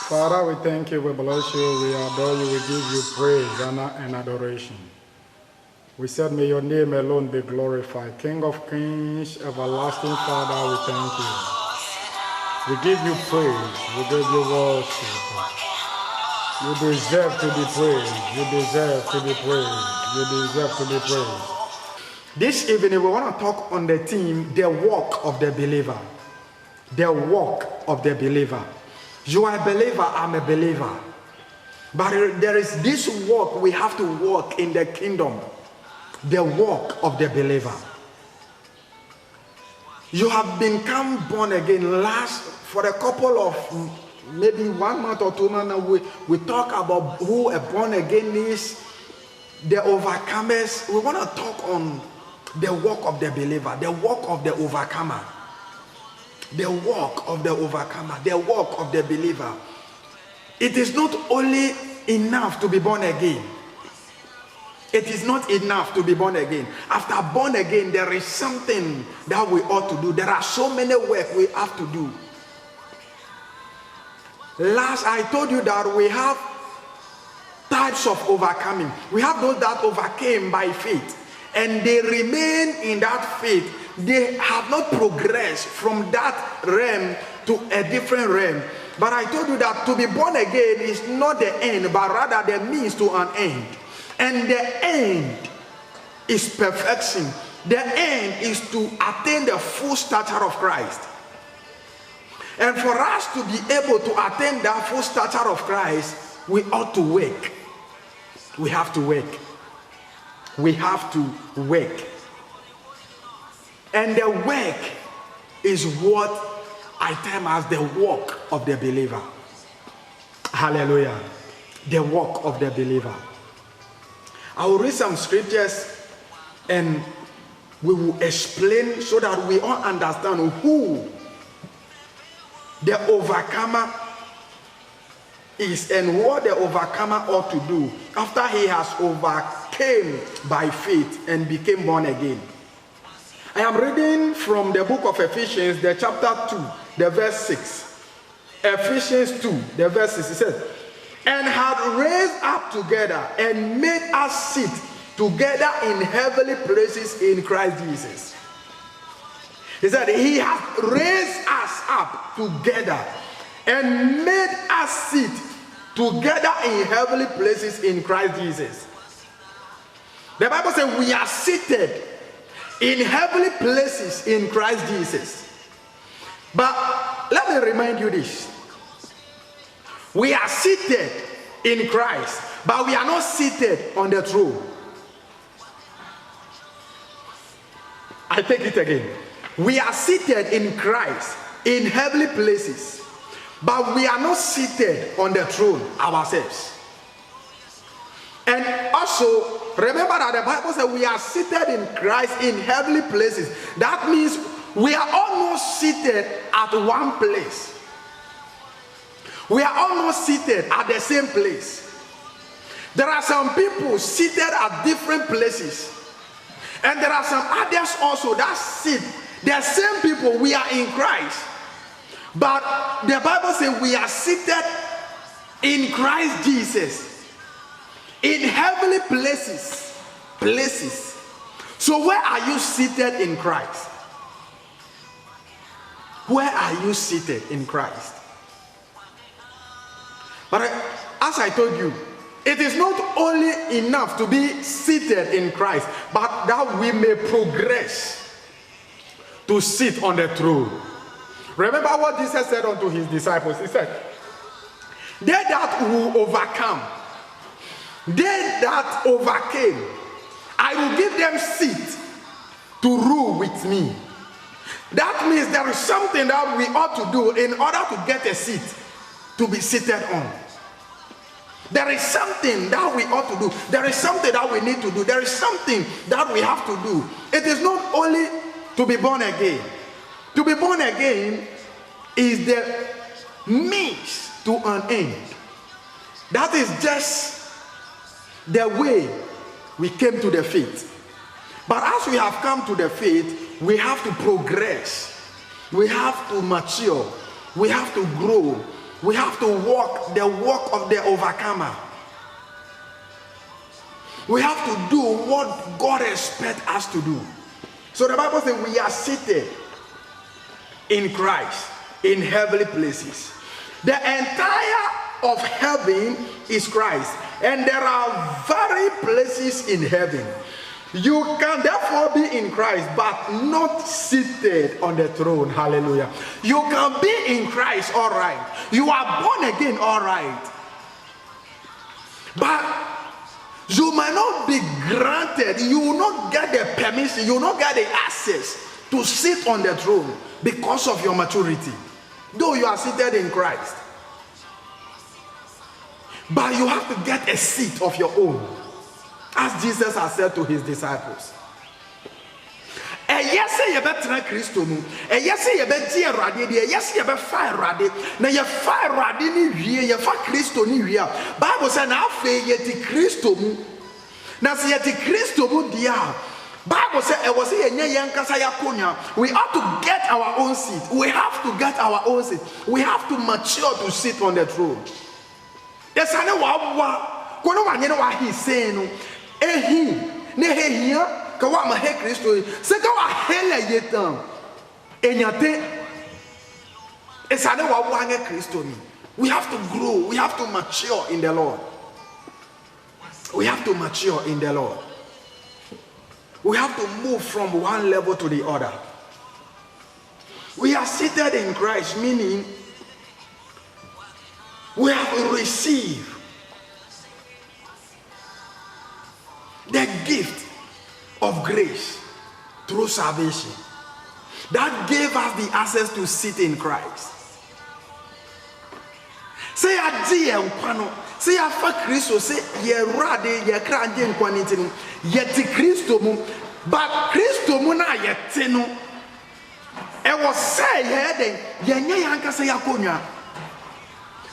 Father, we thank you, we bless you, we adore you, we give you praise, honor, and adoration. We said, may your name alone be glorified. King of kings, everlasting Father, we thank you. We give you praise, we give you worship. You deserve to be praised, you deserve to be praised, you deserve to be praised. This evening, we want to talk on the theme, the walk of the believer. The walk of the believer. You are a believer, I'm a believer. But there is this walk we have to walk in the kingdom. The walk of the believer. You have become born again. For a couple of maybe 1 month or 2 months, we talk about who a born again is, the overcomers. We want to talk on the walk of the believer, the walk of the overcomer. The walk of the overcomer, the walk of the believer. It is not only enough to be born again. It is not enough to be born again. After born again, there is something that we ought to do. There are so many work we have to do. Last, I told you that we have types of overcoming. We have those that overcame by faith, and they remain in that faith. They have not progressed from that realm to a different realm. But I told you that to be born again is not the end, but rather the means to an end. And the end is perfection. The end is to attain the full stature of Christ. And for us to be able to attain that full stature of Christ, we ought to work. We have to work. We have to work. And the work is what I term as the walk of the believer. Hallelujah. The walk of the believer. I will read some scriptures and we will explain so that we all understand who the overcomer is and what the overcomer ought to do after he has overcame by faith and became born again. I am reading from the book of Ephesians, the chapter 2, the verse 6. Ephesians 2, the verse 6, it says, and had raised up together and made us sit together in heavenly places in Christ Jesus. He said, he has raised us up together and made us sit together in heavenly places in Christ Jesus. The Bible says we are seated in heavenly places in Christ Jesus. But let me remind you this. We are seated in Christ, but we are not seated on the throne. I take it again. We are seated in Christ in heavenly places, but we are not seated on the throne ourselves. And also, remember that the Bible says we are seated in Christ in heavenly places. That means we are almost seated at one place. We are almost seated at the same place. There are some people seated at different places. And there are some others also that sit. The same people, we are in Christ. But the Bible says we are seated in Christ Jesus. In heavenly places. Places. So where are you seated in Christ? Where are you seated in Christ? But as I told you, it is not only enough to be seated in Christ, but that we may progress to sit on the throne. Remember what Jesus said unto his disciples. He said, they that will overcome, they that overcame, I will give them seat to rule with me. That means there is something that we ought to do in order to get a seat to be seated on. There is something that we ought to do. There is something that we need to do. There is something that we have to do. It is not only to be born again. To be born again is the means to an end. That is just the way we came to the faith. But as we have come to the faith, we have to progress. We have to mature. We have to grow. We have to walk the walk of the overcomer. We have to do what God expects us to do. So the Bible says we are seated in Christ in heavenly places. The entire of heaven is Christ, and there are various places in heaven. You can therefore be in Christ, but not seated on the throne. Hallelujah. You can be in Christ, all right. You are born again, all right. But you might not be granted, you will not get the permission, you will not get the access to sit on the throne because of your maturity. Though you are seated in Christ. But you have to get a seat of your own, as Jesus has said to his disciples. Yes, you better Christo. Yes, you better Radi. Yes, you better fire Radi. Now you fire Radi ni here. You fire Christo ni here. Bible says now fe yeti Christo. Now see yeti Christo dia. Bible says it was here yankasa yakonya. We have to get our own seat. We have to get our own seat. We have to mature to sit on the throne. Yes, I know what. Kono wa nyene wa he saying. Ehi ne he here. Kawa ma he Kristo se kawa hele yetam enyate esane wa wange Kristo ni. We have to grow, we have to mature in the Lord. We have to mature in the Lord. We have to move from one level to the other. We are seated in Christ, meaning we have received the gift of grace through salvation that gave us the access to sit in Christ. Say a dear Pano, say a fa Christo, say ye rade, ye crande quantity, yet Christo, but Christo muna yetino. It was say heading, ye yanka say akonya.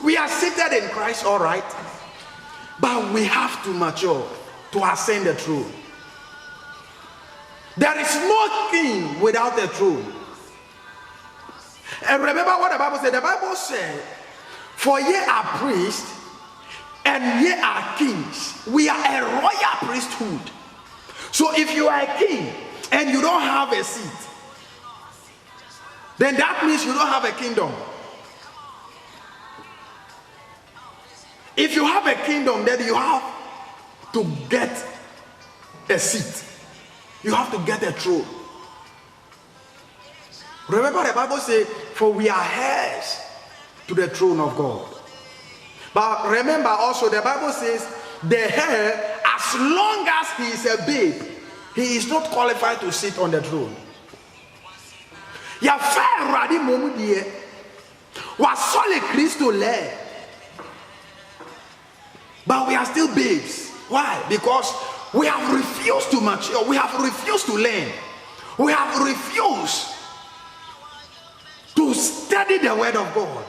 We are seated in Christ, all right, but we have to mature to ascend the throne. There is no king without a throne. And remember what the Bible said. The Bible said, for ye are priests and ye are kings. We are a royal priesthood. So if you are a king and you don't have a seat, then that means you don't have a kingdom. If you have a kingdom, then you have to get a seat. You have to get a throne. Remember the Bible says, for we are heirs to the throne of God. But remember also the Bible says, the heir, as long as he is a babe, he is not qualified to sit on the throne. Ya fair radi momudie was solid Christo le. But we are still babes. Why? Because we have refused to mature. We have refused to learn. We have refused to study the word of God.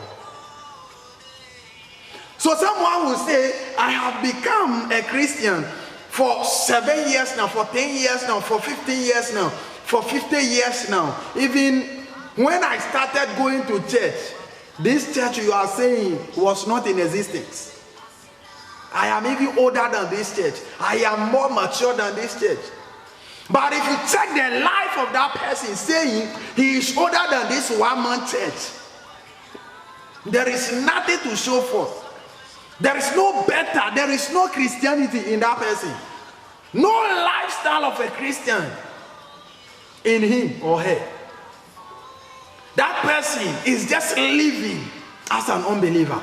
So someone will say, I have become a Christian for 7 years now, for 10 years now, for 15 years now, for 50 years now. Even when I started going to church, this church you are saying was not in existence. I am even older than this church. I am more mature than this church. But if you check the life of that person saying he is older than this one-man church, there is nothing to show for. There is no better, there is no Christianity in that person. No lifestyle of a Christian in him or her. That person is just living as an unbeliever.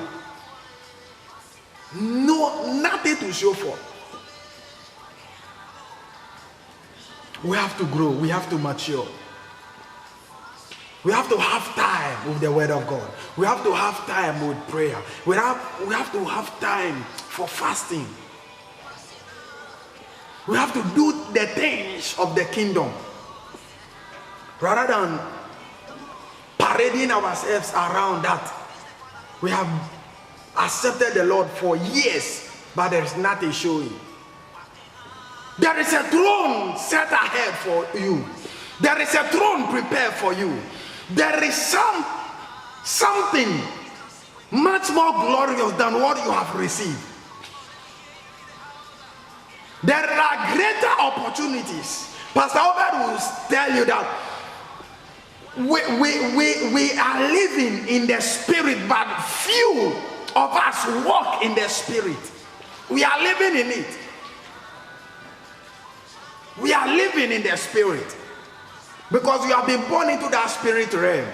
No, nothing to show for. We have to grow, we have to mature. We have to have time with the word of God. We have to have time with prayer. We have to have time for fasting. We have to do the things of the kingdom rather than parading ourselves around that. We have accepted the Lord for years, but there is nothing showing. There is a throne set ahead for you. There is a throne prepared for you. There is something much more glorious than what you have received. There are greater opportunities. Pastor Obed will tell you that we are living in the spirit, but few of us walk in the spirit. We are living in it. We are living in the spirit because we have been born into that spirit realm.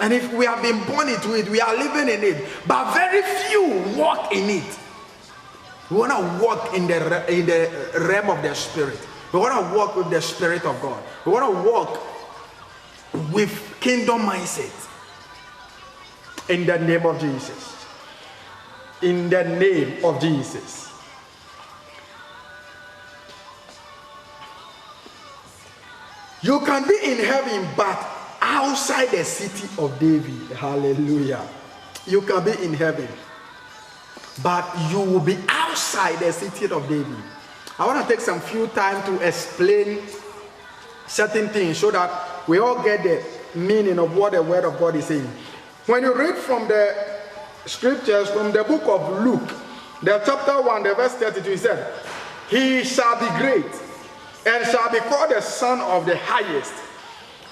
And if we have been born into it, we are living in it. But very few walk in it. We want to walk in the realm of the spirit. We want to walk with the Spirit of God. We want to walk with kingdom mindset. In the name of Jesus. In the name of Jesus. You can be in heaven, but outside the city of David. Hallelujah. You can be in heaven, but you will be outside the city of David. I want to take some few time to explain certain things so that we all get the meaning of what the word of God is saying. When you read from the scriptures, from the book of Luke, the chapter 1, the verse 32, he said, "He shall be great and shall be called the Son of the Highest.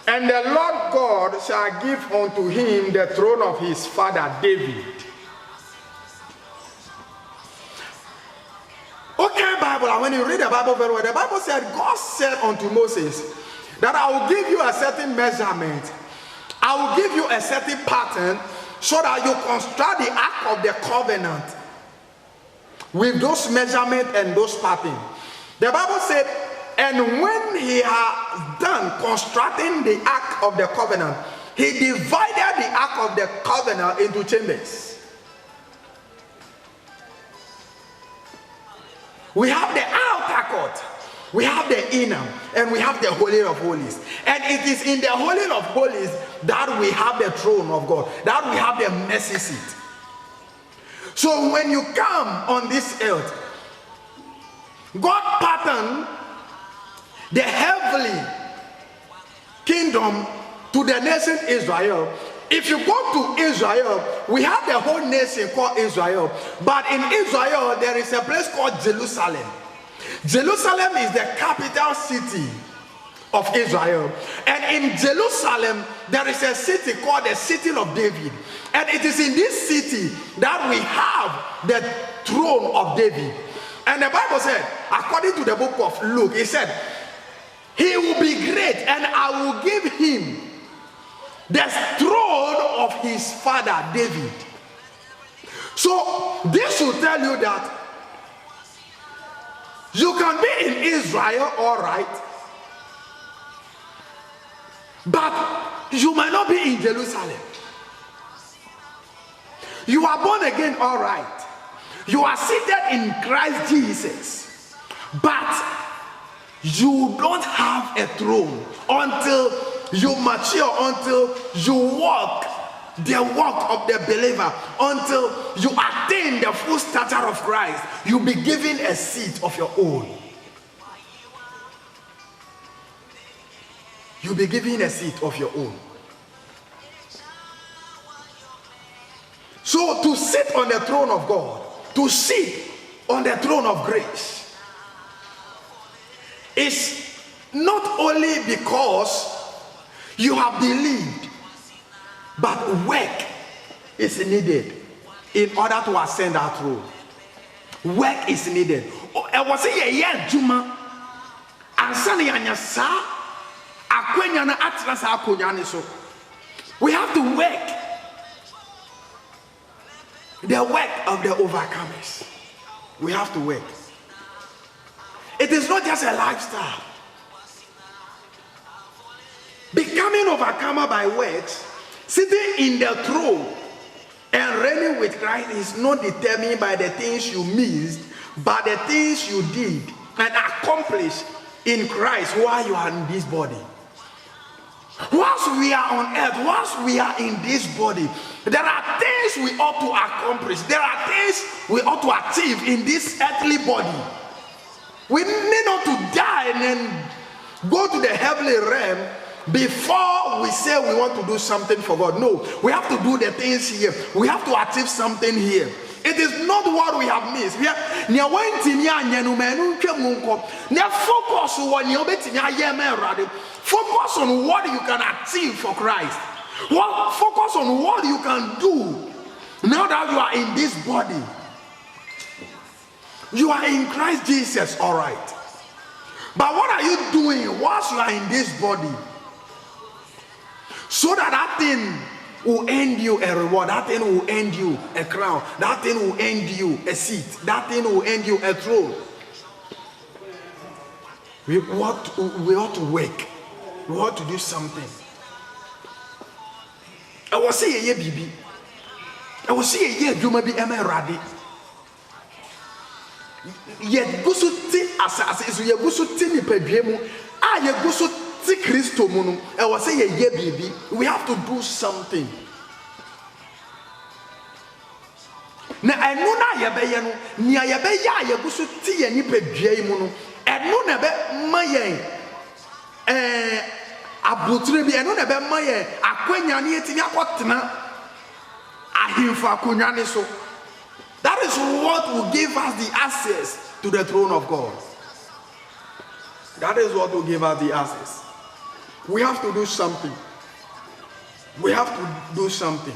And the Lord God shall give unto him the throne of his father David." Okay, Bible, and when you read the Bible very well, the Bible said, God said unto Moses that I will give you a certain measurement. I will give you a certain pattern so that you construct the ark of the covenant with those measurements and those patterns. The Bible said, and when he had done constructing the ark of the covenant, he divided the ark of the covenant into chambers. We have the outer court, we have the inner, and we have the Holy of Holies. And it is in the Holy of Holies that we have the throne of God, that we have the mercy seat. So when you come on this earth, God patterned the heavenly kingdom to the nation Israel. If you go to Israel, we have the whole nation called Israel. But in Israel, there is a place called Jerusalem. Jerusalem is the capital city of Israel. And in Jerusalem, there is a city called the City of David. And it is in this city that we have the throne of David. And the Bible said, according to the book of Luke, it said, he will be great and I will give him the throne of his father David. So this will tell you that you can be in Israel, all right, but you might not be in Jerusalem. You are born again, all right. You are seated in Christ Jesus, but you don't have a throne until you mature, until you walk the walk of the believer, until you attain the full stature of Christ. You'll be given a seat of your own. You'll be given a seat of your own. So to sit on the throne of God, to sit on the throne of grace, is not only because you have believed, but work is needed in order to ascend that throne. Work is needed. I was saying, yeah, Juma, and Sunny and Yasa, Aquanyana Atlas Aquanyaniso. We have to work. The work of the overcomers. We have to work. It is not just a lifestyle. Becoming overcomer by works, sitting in the throne and reigning with Christ is not determined by the things you missed, but the things you did and accomplished in Christ while you are in this body. Whilst we are on earth, whilst we are in this body, there are things we ought to accomplish. There are things we ought to achieve in this earthly body. We need not to die and then go to the heavenly realm before we say we want to do something for God. No, we have to do the things here. We have to achieve something here. It is not what we have missed. Focus on what you can achieve for Christ. Focus on what you can do now that you are in this body. You are in Christ Jesus, all right. But what are you doing whilst you are in this body? So that thing will end you a reward, that thing will end you a crown, that thing will end you a seat, that thing will end you a throne. We ought to work. We ought to do something. I was saying, yeah, baby. I was saying, yeah, you may be ready. Yet go so ti asase so ye go so ti ni padwemu a ye go so ti Kristo mu no e wo say ye bibi. We have to do something. Na enu na ye be ye no nia ye be ya ye go so ti ye ni padwai mu no enu na be ma yen abotire bi enu na be ma yen akwanya na yetimi akotena ahimfa akonya ne so. That is what will give us the access to the throne of God. That is what will give us the access. We have to do something. We have to do something.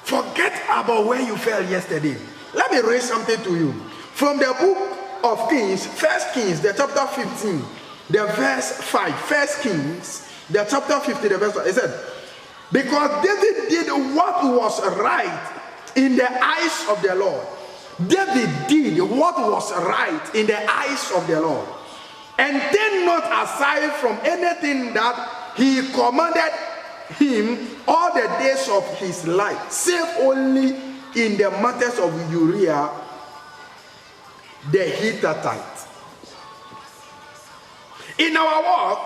Forget about where you fell yesterday. Let me read something to you. From the book of Kings, 1 Kings, the chapter 15, the verse 5. 1 Kings, the chapter 15, the verse 5. It said, because David did what was right in the eyes of the Lord. David did what was right in the eyes of the Lord, and turned not aside from anything that he commanded him all the days of his life, save only in the matters of Uriah the Hittite. In our work,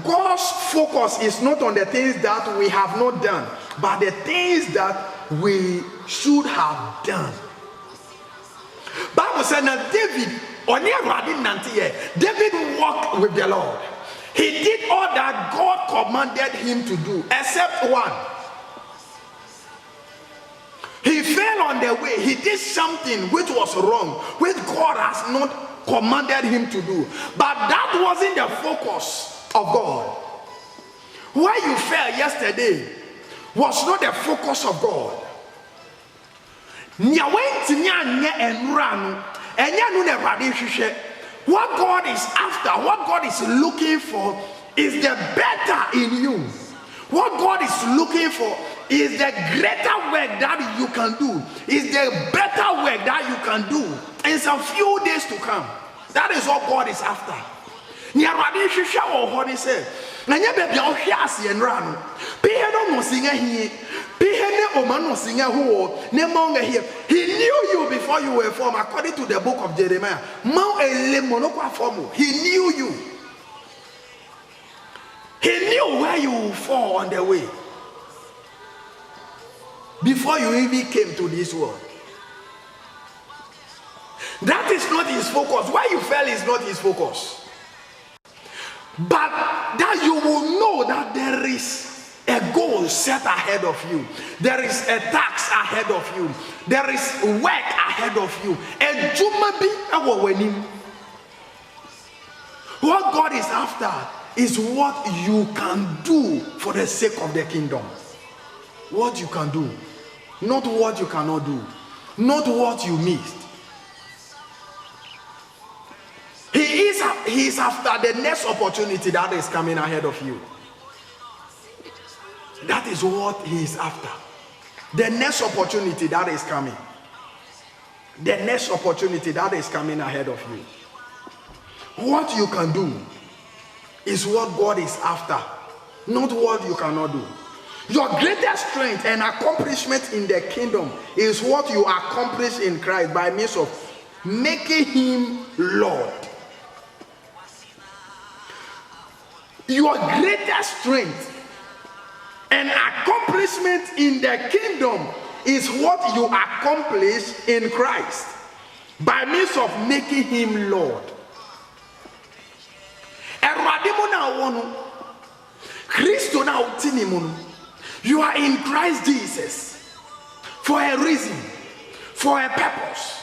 God's focus is not on the things that we have not done, but the things that we should have done. Bible said that David walked with the Lord. He did all that God commanded him to do, except one. He fell on the way. He did something which was wrong, which God has not commanded him to do. But that wasn't the focus of God. Where you fell yesterday was not the focus of God. What God is after, what God is looking for is the better in you. What God is looking for is the greater work that you can do, is the better work that you can do in some few days to come. That is what God is after. He knew you before you were formed, according to the book of Jeremiah. He knew you. He knew where you will fall on the way before you even came to this world. That is not his focus. Where you fell is not his focus. But that you will know that there is a goal set ahead of you. There is a task ahead of you. There is work ahead of you. What God is after is what you can do for the sake of the kingdom. What you can do, not what you cannot do, not what you missed. He is after the next opportunity that is coming ahead of you. That is what he is after. The next opportunity that is coming. The next opportunity that is coming ahead of you. What you can do is what God is after, not what you cannot do. Your greatest strength and accomplishment in the kingdom is what you accomplish in Christ by means of making him Lord. Your greatest strength and accomplishment in the kingdom is what you accomplish in Christ by means of making him Lord. Christo na utini. You are in Christ Jesus for a reason, for a purpose.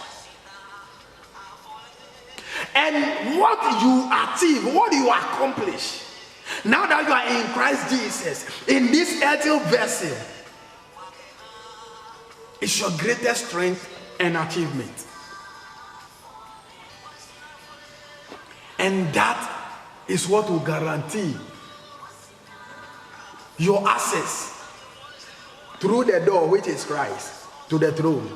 And what you achieve, what you accomplish, now that you are in Christ Jesus, in this earthly vessel, is your greatest strength and achievement. And that is what will guarantee your access through the door, which is Christ, to the throne.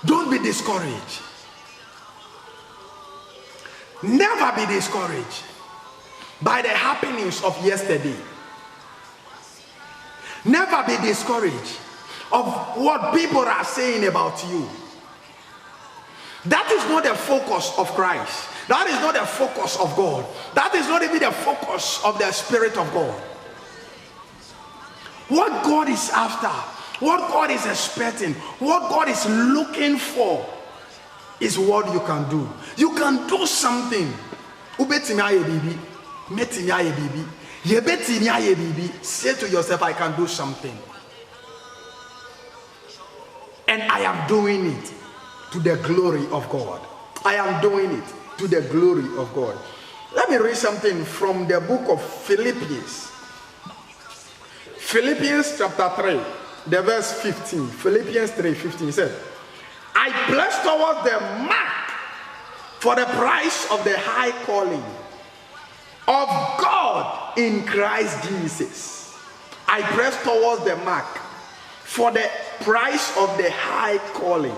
Don't be discouraged. Never be discouraged by the happenings of yesterday. Never be discouraged of what people are saying about you. That is not the focus of Christ. That is not the focus of God. That is not even the focus of the Spirit of God. What God is after, what God is expecting, what God is looking for is what you can do. You can do something. Say to yourself, I can do something. And I am doing it to the glory of God. I am doing it to the glory of God. Let me read something from the book of Philippians. Philippians chapter 3, the verse 15. Philippians 3:15. It says, I press towards the mark for the prize of the high calling of God in Christ Jesus. I press towards the mark for the prize of the high calling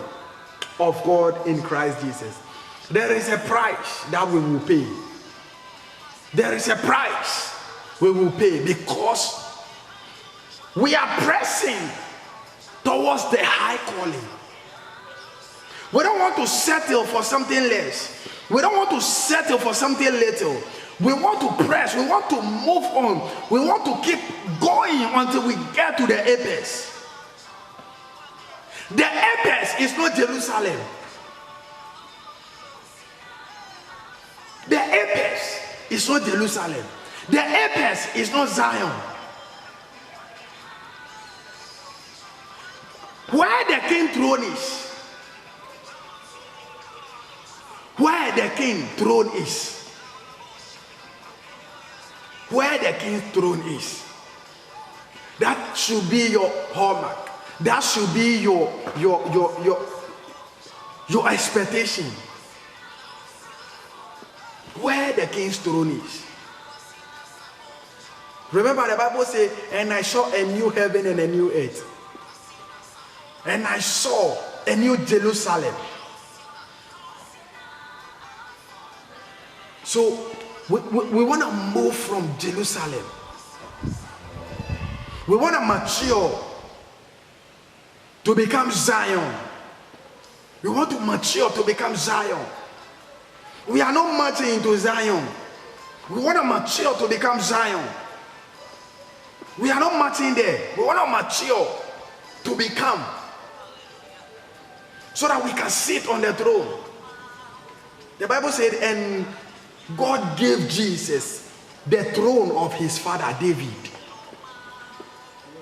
of God in Christ Jesus. There is a price that we will pay. There is a price we will pay because we are pressing towards the high calling. We don't want to settle for something less. We don't want to settle for something little. We want to press. We want to move on. We want to keep going until we get to the apex. The apex is not Jerusalem. The apex is not Jerusalem. The apex is not Zion. Where the king throne is. Where the king throne is. Where the king's throne is. That should be your hallmark. That should be your expectation. Where the king's throne is. Remember the Bible says, and I saw a new heaven and a new earth. And I saw a new Jerusalem. So we want to move from Jerusalem. We want to mature to become Zion. We want to mature to become Zion. We are not marching into Zion. We want to mature to become Zion. We are not marching there. We want to mature to become, so that we can sit on the throne. The Bible said, and God gave Jesus the throne of his father David.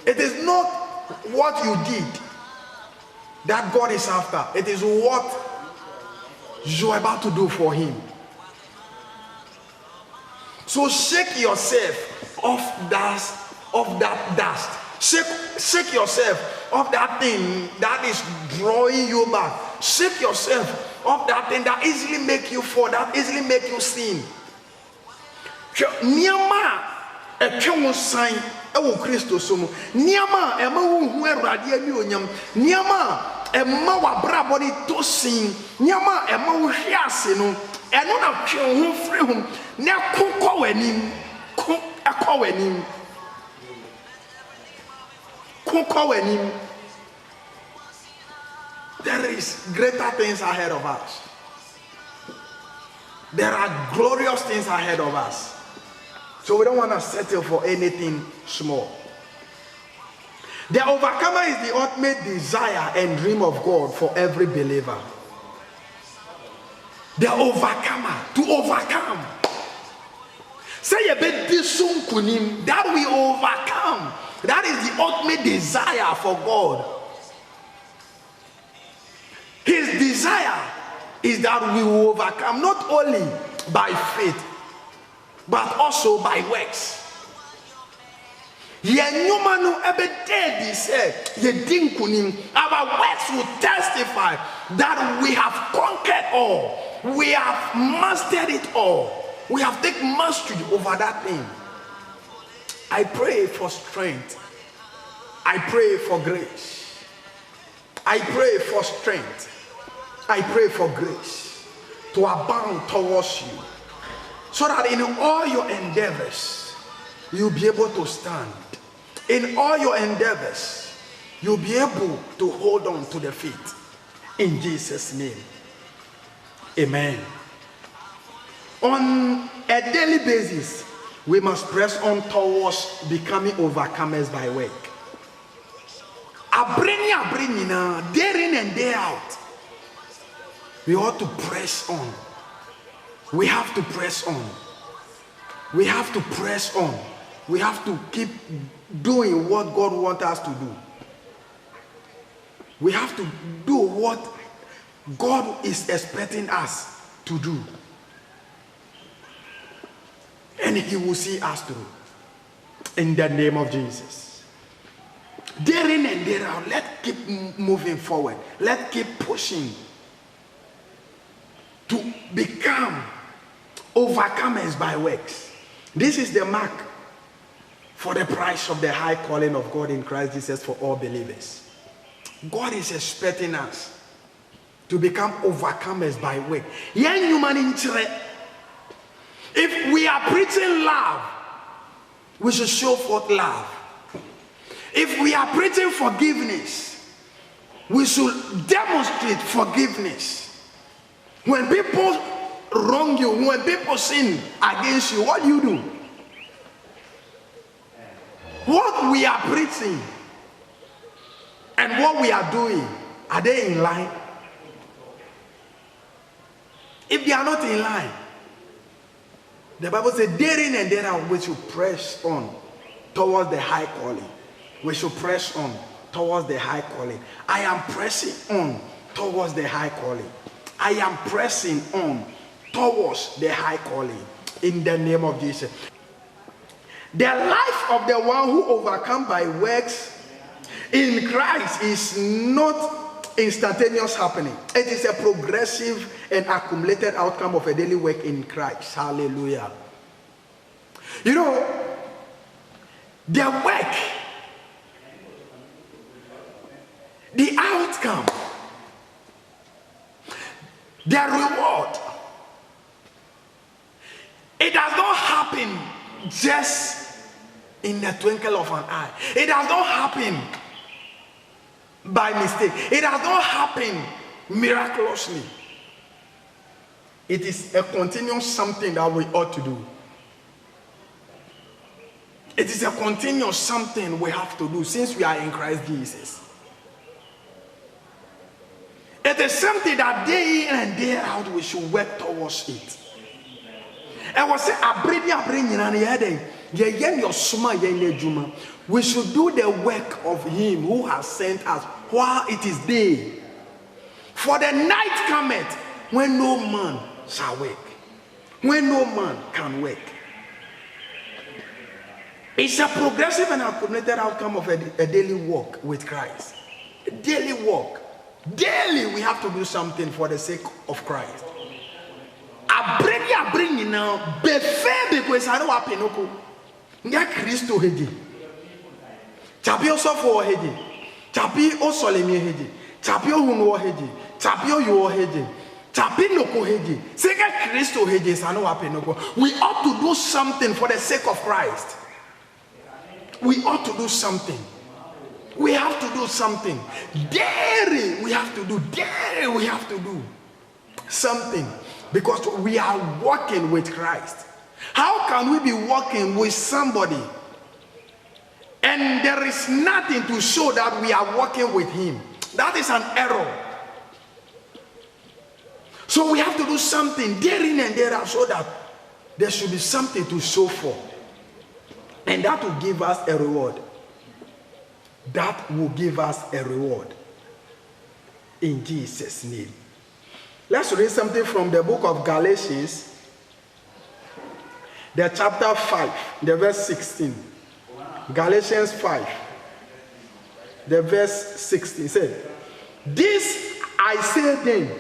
It is not what you did that God is after. It is what you are about to do for him. So shake yourself off that dust. Shake yourself off that thing that is drawing you back. Shake yourself off that thing that easily make you fall, that easily make you sin. Niama etwe sign ewo Kristo so no. Niama ema wo hu Awurade ani onyam. Niama ema wa brabo ni to sin. Niama ema wo hwe ase no. Eno na twe ho firi ho. Na kokọ wanim. Ko akọ wanim. Kokọ wanim. There is greater things ahead of us. There are glorious things ahead of us. So we don't want to settle for anything small. The overcomer is the ultimate desire and dream of God for every believer. The overcomer. To overcome. Say a bit kunim that we overcome. That is the ultimate desire for God. His desire is that we will overcome not only by faith but also by works. Our works will testify that we have conquered all. We have mastered it all. We have taken mastery over that thing. I pray for strength. I pray for grace. I pray for strength. I pray for grace to abound towards you, so that in all your endeavors, you'll be able to stand. In all your endeavors, you'll be able to hold on to the faith. In Jesus' name. Amen. On a daily basis, we must press on towards becoming overcomers by work. Day in and day out, we ought to press on. We have to press on. We have to press on. We have to keep doing what God wants us to do. We have to do what God is expecting us to do. And He will see us through. In the name of Jesus. Day in and day out, let's keep moving forward. Let's keep pushing to become overcomers by works. This is the mark for the price of the high calling of God in Christ Jesus for all believers. God is expecting us to become overcomers by work. If we are preaching love, we should show forth love. If we are preaching forgiveness, we should demonstrate forgiveness. When people wrong you, when people sin against you, what do you do? What we are preaching and what we are doing, are they in line? If they are not in line, the Bible says, day in and day out, we should press on towards the high calling. We should press on towards the high calling. I am pressing on towards the high calling. I am pressing on towards the high calling in the name of Jesus. The life of the one who overcomes by works in Christ is not instantaneous happening. It is a progressive and accumulated outcome of a daily work in Christ. Hallelujah. You know, the work, the outcome, the reward, it does not happen just in the twinkle of an eye. It does not happen by mistake. It does not happen miraculously. It is a continuous something that we ought to do. It is a continuous something we have to do since we are in Christ Jesus. It is something that day in and day out we should work towards it. And we say, we should do the work of Him who has sent us while it is day. For the night cometh when no man shall work, when no man can work. It's a progressive and accumulated outcome of a daily walk with Christ. A daily walk. Daily we have to do something for the sake of Christ. I bring you now. Befe because I don't want penoko. Nya Kristo hedi. Chapi osofo hedi. Chapi osolemi hedi. Chapi ohunu hedi. Chapi oyo hedi. Chapi noko hedi. Seka Kristo hedi sa no penoko. We ought to do something for the sake of Christ. We ought to do something. We have to do something. Daily we have to do. Daily we have to do something. Because we are walking with Christ. How can we be walking with somebody and there is nothing to show that we are walking with him? That is an error. So we have to do something there in and there out so that there should be something to show for. And that will give us a reward. That will give us a reward. In Jesus' name. Let's read something from the book of Galatians, the chapter 5, the verse 16. Galatians 5, the verse 16 said, "This I say then,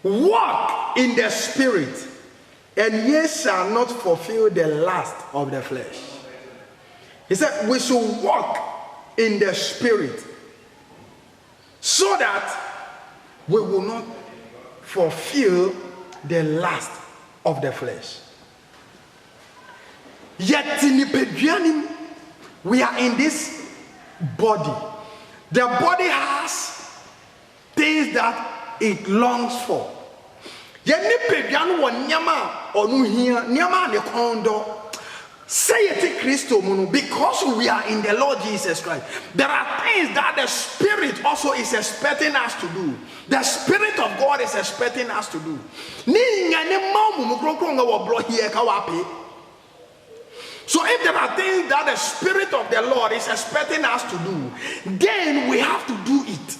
walk in the Spirit, and ye shall not fulfill the lust of the flesh." He said we should walk in the Spirit so that we will not fulfill the lust of the flesh. Yet we are in this body. The body has things that it longs for. Say it, Christo, because we are in the Lord Jesus Christ. There are things that the Spirit also is expecting us to do. The Spirit of God is expecting us to do. So if there are things that the Spirit of the Lord is expecting us to do, then we have to do it.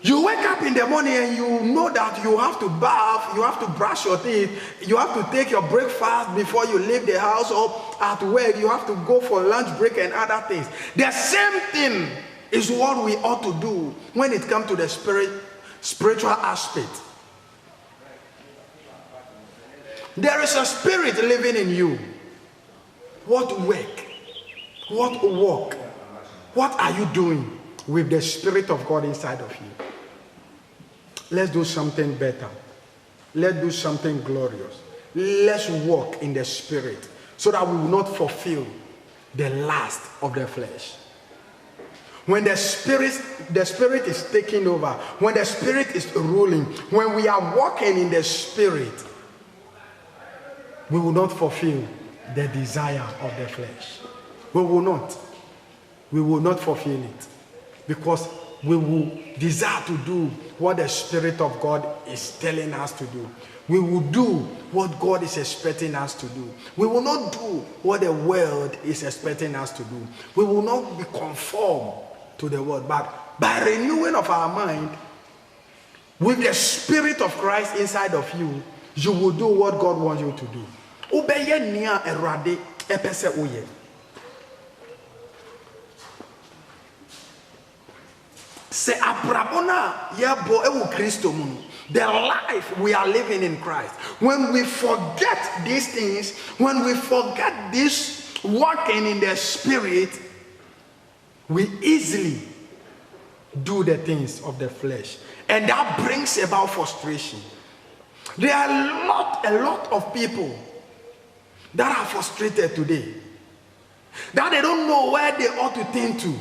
You wake up in the morning and you know that you have to bath, you have to brush your teeth, you have to take your breakfast before you leave the house, or at work you have to go for lunch break and other things. The same thing is what we ought to do when it comes to the spiritual aspect. There is a spirit living in you. What work? What work? What are you doing with the Spirit of God inside of you? Let's do something better. Let's do something glorious. Let's walk in the Spirit so that we will not fulfill the lust of the flesh. When the Spirit is taking over, when the Spirit is ruling, when we are walking in the Spirit, we will not fulfill the desire of the flesh. We will not. We will not fulfill it. Because we will desire to do what the Spirit of God is telling us to do. We will do what God is expecting us to do. We will not do what the world is expecting us to do. We will not be conformed to the world. But by renewing of our mind, with the Spirit of Christ inside of you, you will do what God wants you to do. Se abrabona yebo ewu Kristo mu. The life we are living in Christ. When we forget these things, when we forget this walking in the Spirit, we easily do the things of the flesh, and that brings about frustration. There are a lot of people that are frustrated today, that they don't know where they ought to turn to.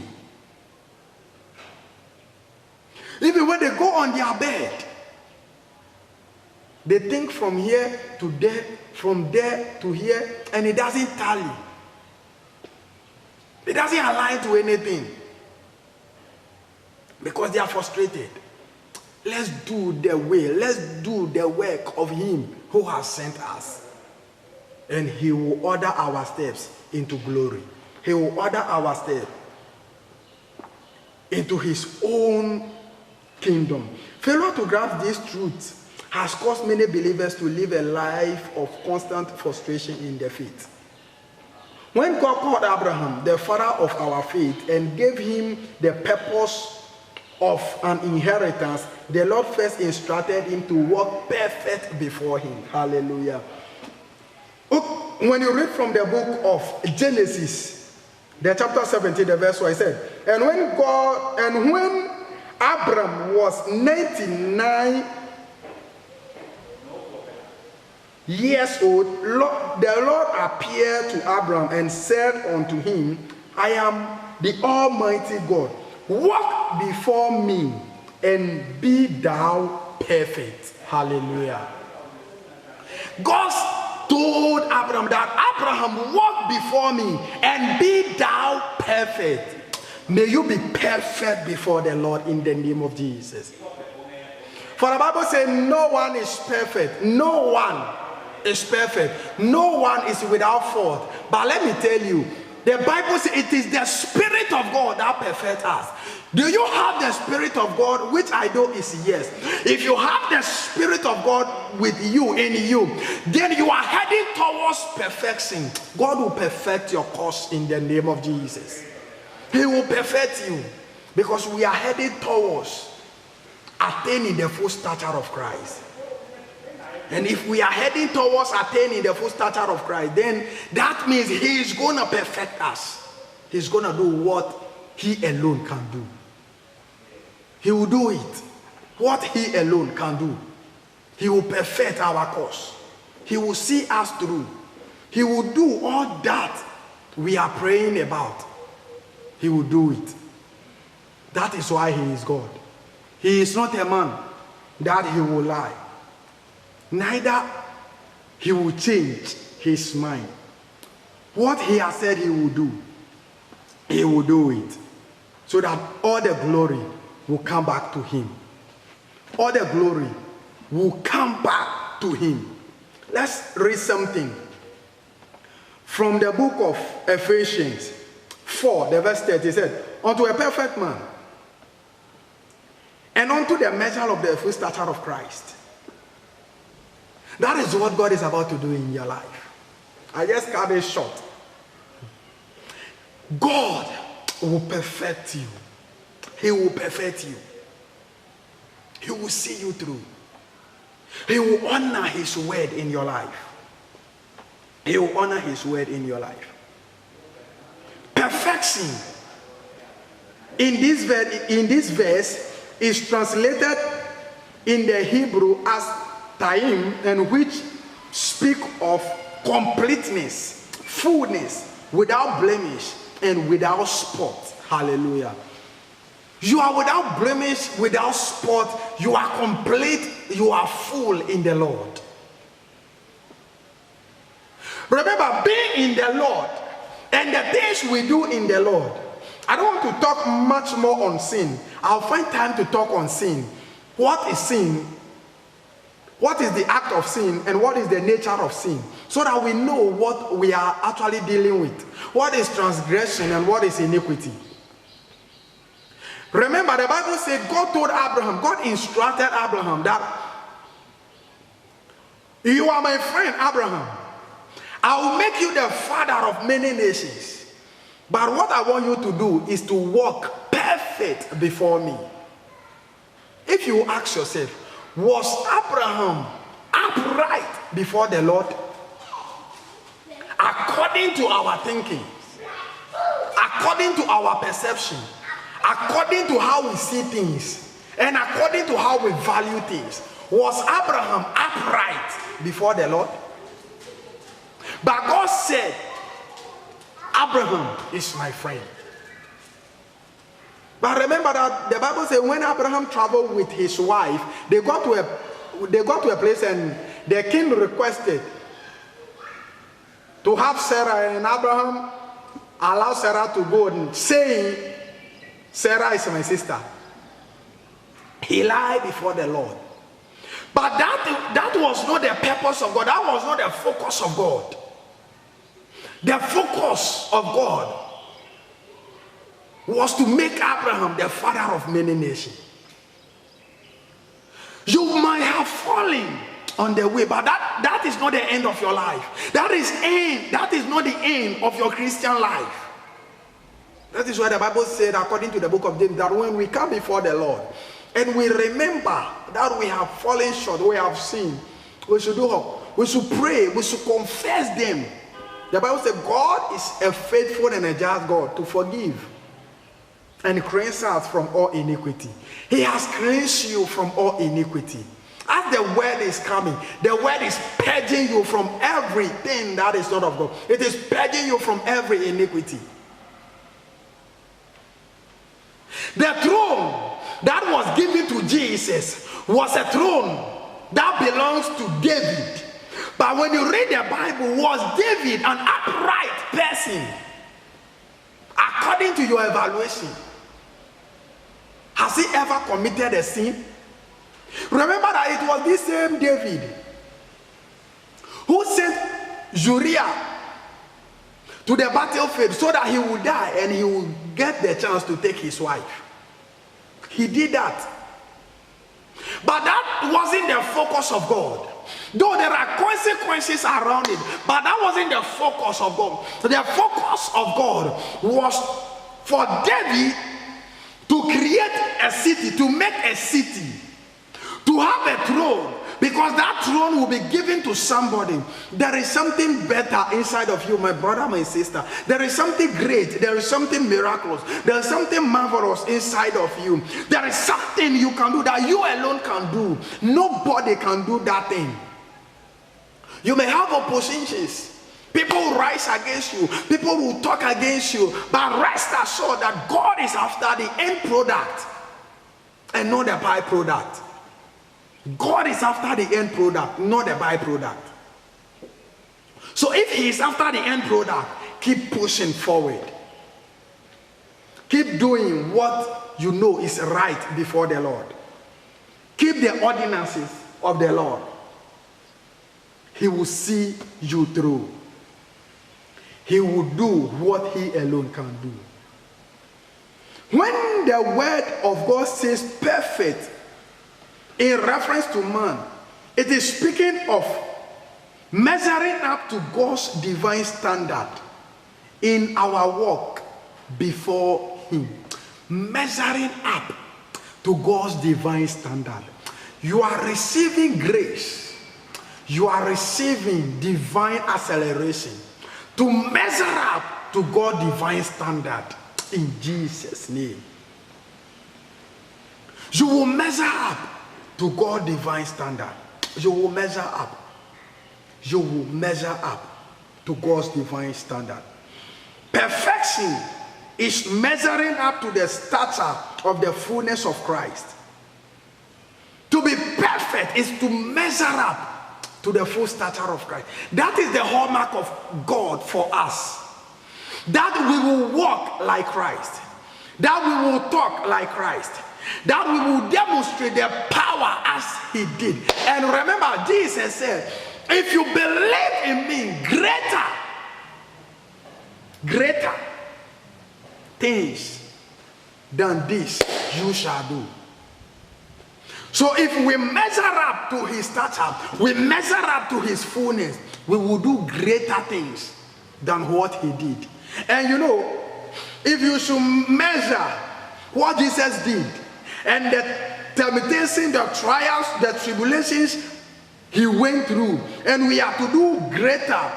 Even when they go on their bed, they think from here to there, from there to here, and it doesn't tally. It doesn't align to anything. Because they are frustrated. Let's do the way, let's do the work of Him who has sent us. And He will order our steps into glory. He will order our steps into His own kingdom. Failure to grasp this truth has caused many believers to live a life of constant frustration in their faith. When God called Abraham, the father of our faith, and gave him the purpose of an inheritance, the Lord first instructed him to walk perfect before Him. Hallelujah. When you read from the book of Genesis, the chapter 17, the verse 1, it said, and when Abram was 99 years old, the Lord appeared to Abram and said unto him, I am the Almighty God. Walk before me and be thou perfect. Hallelujah. God told Abram that Abraham, walk before me and be thou perfect. May you be perfect before the Lord in the name of Jesus. For the Bible says no one is perfect. No one is perfect. No one is without fault. But let me tell you, the Bible says it is the Spirit of God that perfects us. Do you have the Spirit of God? Which I know is yes. If you have the Spirit of God with you, in you, then you are heading towards perfection. God will perfect your cause in the name of Jesus. He will perfect you because we are heading towards attaining the full stature of Christ. And if we are heading towards attaining the full stature of Christ, then that means He is going to perfect us. He's going to do what He alone can do. He will do it. What He alone can do. He will perfect our cause. He will see us through. He will do all that we are praying about. He will do it. That is why He is God. He is not a man that He will lie. Neither He will change His mind. What He has said He will do, He will do it. So that all the glory will come back to Him. All the glory will come back to Him. Let's read something from the book of Ephesians 4, the verse 30. It said, unto a perfect man, and unto the measure of the full stature of Christ. That is what God is about to do in your life. I just cut it short. God will perfect you. He will perfect you. He will see you through. He will honor His word in your life. He will honor His word in your life. Perfection in this verse is translated in the Hebrew as taim, and which speak of completeness, fullness, without blemish and without spot. Hallelujah. You are without blemish, without spot. You are complete. You are full in the Lord. Remember, being in the Lord and the things we do in the Lord. I don't want to talk much more on sin. I'll find time to talk on sin. What is sin? What is the act of sin? And what is the nature of sin? So that we know what we are actually dealing with. What is transgression and what is iniquity? Remember, the Bible said God told Abraham, God instructed Abraham that you are my friend, Abraham. I will make you the father of many nations. But what I want you to do is to walk perfect before me. If you ask yourself, was Abraham upright before the Lord? According to our thinking, according to our perception, according to how we see things, and according to how we value things, was Abraham upright before the Lord? But God said, Abraham is my friend. But remember that the Bible says when Abraham traveled with his wife, they got to a place and the king requested to have Sarah, and Abraham allowed Sarah to go, and saying, Sarah is my sister. He lied before the Lord. But that was not the purpose of God. That was not the focus of God. The focus of God was to make Abraham the father of many nations. You might have fallen on the way, but that is not the end of your life. That is not the end of your Christian life. That is why the Bible said, according to the book of James, that when we come before the Lord and we remember that we have fallen short, we have sinned, we should do what? We should pray, we should confess them. The Bible says God is a faithful and a just God to forgive and cleanse us from all iniquity. He has cleansed you from all iniquity. As the word is coming, the word is purging you from everything that is not of God. It is purging you from every iniquity. The throne that was given to Jesus was a throne that belongs to David. But when you read the Bible, was David an upright person? According to your evaluation, has he ever committed a sin? Remember that it was this same David who sent Uriah to the battlefield so that he would die and he would get the chance to take his wife. He did that. But that wasn't the focus of God. Though there are consequences around it, but that wasn't the focus of God. The focus of God was for David to create a city, to make a city, to have a throne, because that throne will be given to somebody. There is something better inside of you, my brother, my sister. There is something great. There is something miraculous. There is something marvelous inside of you. There is something you can do that you alone can do. Nobody can do that thing. You may have oppositions. People will rise against you. People will talk against you. But rest assured that God is after the end product and not the byproduct. God is after the end product, not the byproduct. So if he is after the end product, keep pushing forward. Keep doing what you know is right before the Lord. Keep the ordinances of the Lord. He will see you through. He will do what he alone can do. When the word of God says perfect, in reference to man, it is speaking of measuring up to God's divine standard in our walk before him. Measuring up to God's divine standard. You are receiving grace. You are receiving divine acceleration to measure up to God's divine standard in Jesus' name. You will measure up to God's divine standard. You will measure up. You will measure up to God's divine standard. Perfection is measuring up to the stature of the fullness of Christ. To be perfect is to measure up to the full stature of Christ. That is the hallmark of God for us. That we will walk like Christ. That we will talk like Christ. That we will demonstrate the power as he did. And remember, Jesus said, if you believe in me, greater things than this you shall do. So if we measure up to his stature, we measure up to his fullness, we will do greater things than what he did. And you know, if you should measure what Jesus did, and the temptation, the trials, the tribulations he went through, and we have to do greater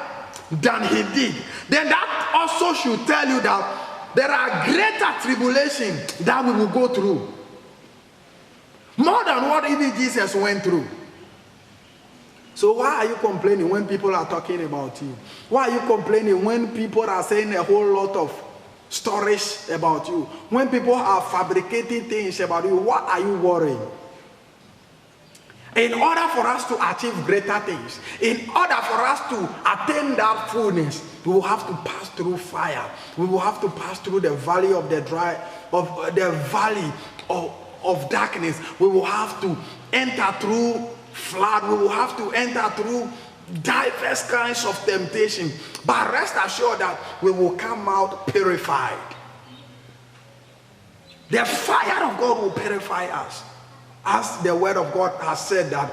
than he did, then that also should tell you that there are greater tribulations that we will go through. More than what even Jesus went through. So why are you complaining when people are talking about you? Why are you complaining when people are saying a whole lot of stories about you? When people are fabricating things about you, what are you worrying? In order for us to achieve greater things, in order for us to attain that fullness, we will have to pass through fire. We will have to pass through the valley of the valley of darkness. We will have to enter through flood. We will have to enter through diverse kinds of temptation. But rest assured that we will come out purified. The fire of God will purify us. As the word of God has said that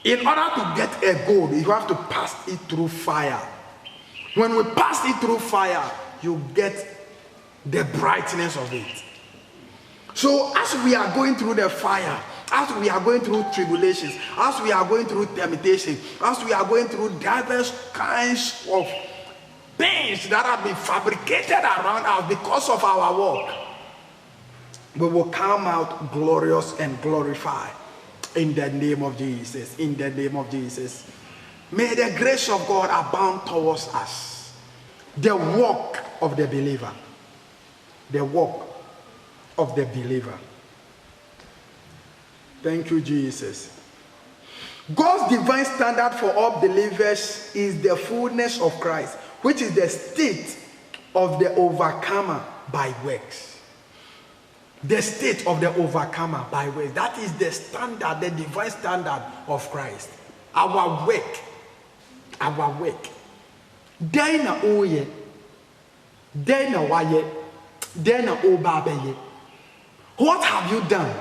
in order to get a gold, you have to pass it through fire. When we pass it through fire, you get the brightness of it. So as we are going through the fire, as we are going through tribulations, as we are going through temptation, as we are going through diverse kinds of things that have been fabricated around us because of our work, we will come out glorious and glorified in the name of Jesus. In the name of Jesus. May the grace of God abound towards us. The walk of the believer. The walk of the believer. Thank you, Jesus. God's divine standard for all believers is the fullness of Christ, which is the state of the overcomer by works. The state of the overcomer by works. That is the standard, the divine standard of Christ. Our work. Our work. Dena oye. Dena waye. Dena obabeye. What have you done?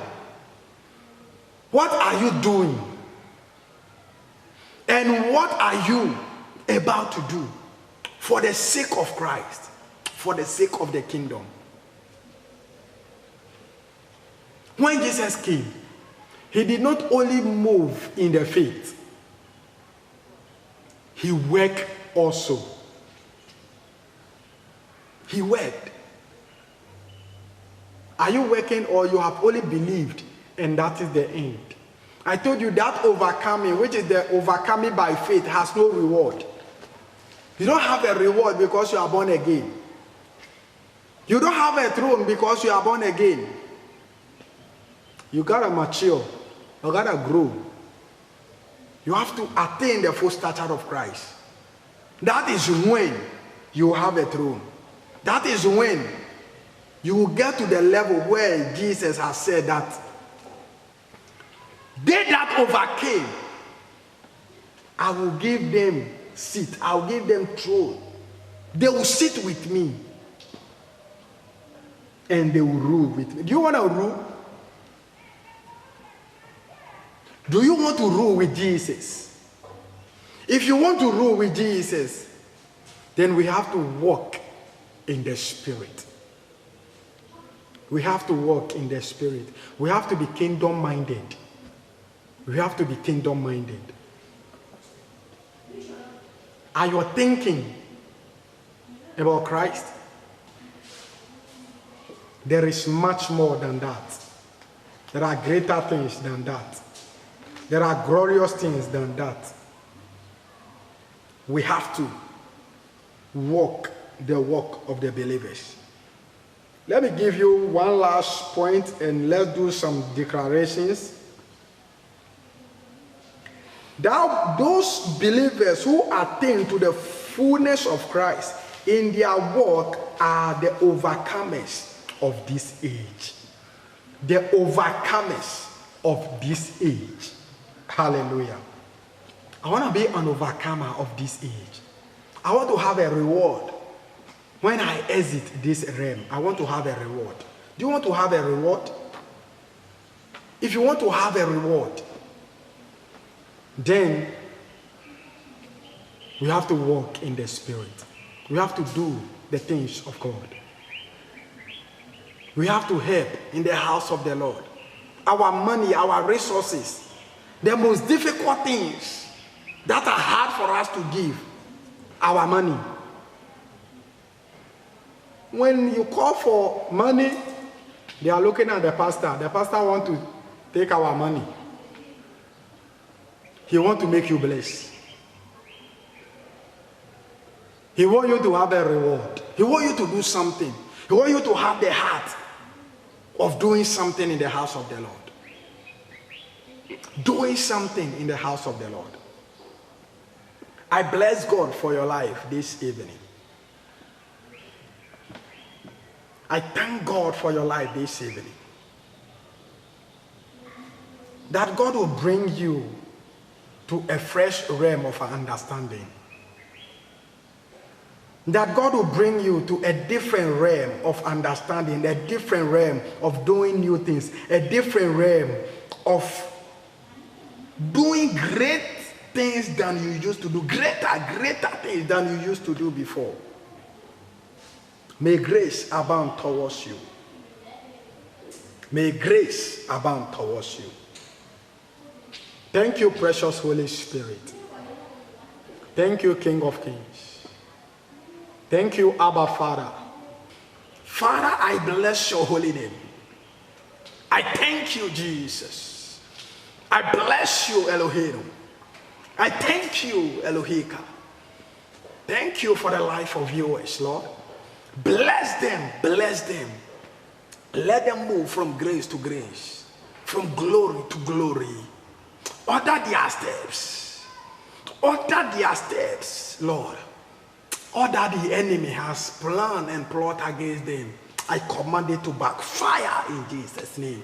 What are you doing? And what are you about to do for the sake of Christ, for the sake of the kingdom? When Jesus came, he did not only move in the faith, he worked also. He worked. Are you working, or you have only believed and that is the end? I told you that overcoming, which is the overcoming by faith, has no reward. You don't have a reward because you are born again. You don't have a throne because you are born again. You gotta mature. You gotta grow. You have to attain the full stature of Christ. That is when you have a throne. That is when you will get to the level where Jesus has said that they that overcame, I will give them seat. I will give them throne. They will sit with me. And they will rule with me. Do you want to rule? Do you want to rule with Jesus? If you want to rule with Jesus, then we have to walk in the Spirit. We have to walk in the Spirit. We have to be kingdom-minded. We have to be kingdom-minded. Are you thinking about Christ? There is much more than that. There are greater things than that. There are glorious things than that. We have to walk the walk of the believers. Let me give you one last point and let's do some declarations. That those believers who attain to the fullness of Christ in their walk are the overcomers of this age. The overcomers of this age. Hallelujah. I want to be an overcomer of this age. I want to have a reward. When I exit this realm, I want to have a reward. Do you want to have a reward? If you want to have a reward, then we have to walk in the Spirit. We have to do the things of God. We have to help in the house of the Lord. Our money, our resources, the most difficult things that are hard for us to give, our money. When you call for money, they are looking at the pastor. The pastor wants to take our money. He wants to make you blessed. He wants you to have a reward. He wants you to do something. He wants you to have the heart of doing something in the house of the Lord. Doing something in the house of the Lord. I bless God for your life this evening. I thank God for your life this evening. That God will bring you to a fresh realm of understanding. That God will bring you to a different realm of understanding, a different realm of doing new things, a different realm of doing great things than you used to do, greater things than you used to do before. May grace abound towards you. May grace abound towards you. Thank you, precious Holy Spirit. Thank you, King of Kings. Thank you, Abba Father. Father, I bless your holy name. I thank you, Jesus. I bless you, Elohim. I thank you, Elohika. Thank you for the life of yours, Lord. Bless them, bless them. Let them move from grace to grace, from glory to glory. Order their steps. Order their steps, Lord. Order the enemy has planned and plot against them. I command it to backfire in Jesus' name.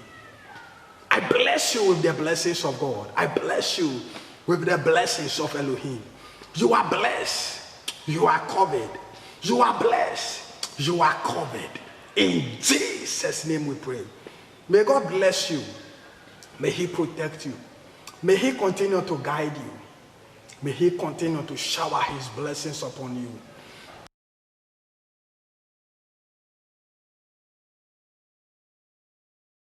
I bless you with the blessings of God. I bless you with the blessings of Elohim. You are blessed. You are covered. You are blessed. You are covered. In Jesus' name we pray. May God bless you. May He protect you. May He continue to guide you. May He continue to shower His blessings upon you.